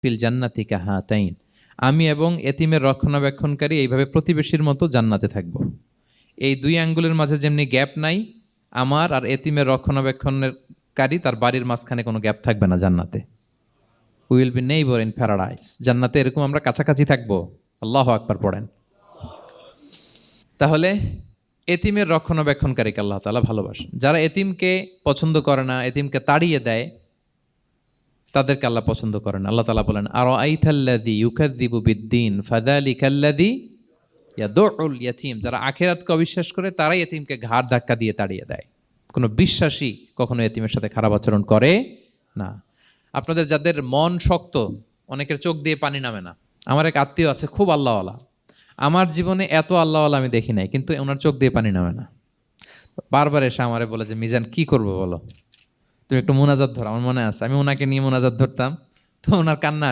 Feel জান্নাতি কাহাতাইন, আমি এবং এতিমের রক্ষণাবেক্ষণকারী এইভাবে প্রতিবেশীর মতো জান্নাতে থাকব। এই দুই আঙ্গুলের মাঝে যেমনি গ্যাপ নাই, আমার আর এতিমের রক্ষণাবেক্ষণকারী তার বাড়ির মাঝখানে কোনো গ্যাপ থাকবে না জান্নাতে। We will be neighbour in paradise. জান্নাতে এরকম আমরা কাছাকাছি থাকবো। আল্লাহু আকবার পড়েন। তাহলে এতিমের রক্ষণাবেক্ষণকারীকে আল্লাহ তাআলা ভালোবাসেন। যারা এতিমকে পছন্দ করে না, এতিমকে তাড়িয়ে দেয়, তাদেরকে আল্লাহ পছন্দ করেন। আল্লাহ তাআলা বলেন, আরাআইতাল্লাযী ইউকাযযিবু বিদ্দীন ফাযালিকাল্লাযী ইয়াদুউল ইয়াতীম। যারা আখিরাতকে অবিশ্বাস করে তারাই এতিমকে ঘাড় ধাক্কা দিয়ে তাড়িয়ে দেয়। কোনো বিশ্বাসী কখনো এতিমের সাথে খারাপ আচরণ করে না। আপনাদের যাদের মন শক্ত, অনেকের চোখ দিয়ে পানি নামে না। আমার এক আত্মীয় আছে, খুব আল্লাহওয়ালা। আমার জীবনে এত আল্লাহওয়ালা আমি দেখি নাই, কিন্তু ওনার চোখ দিয়ে পানি নামে না। বারবার এসে আমারে বলে যে, মিজান কি করবো বলো, তুমি একটু মোনাজাত ধরো। আমার মনে আছে আমি ওনাকে নিয়ে মোনাজাত ধরতাম, তো ওনার কান্না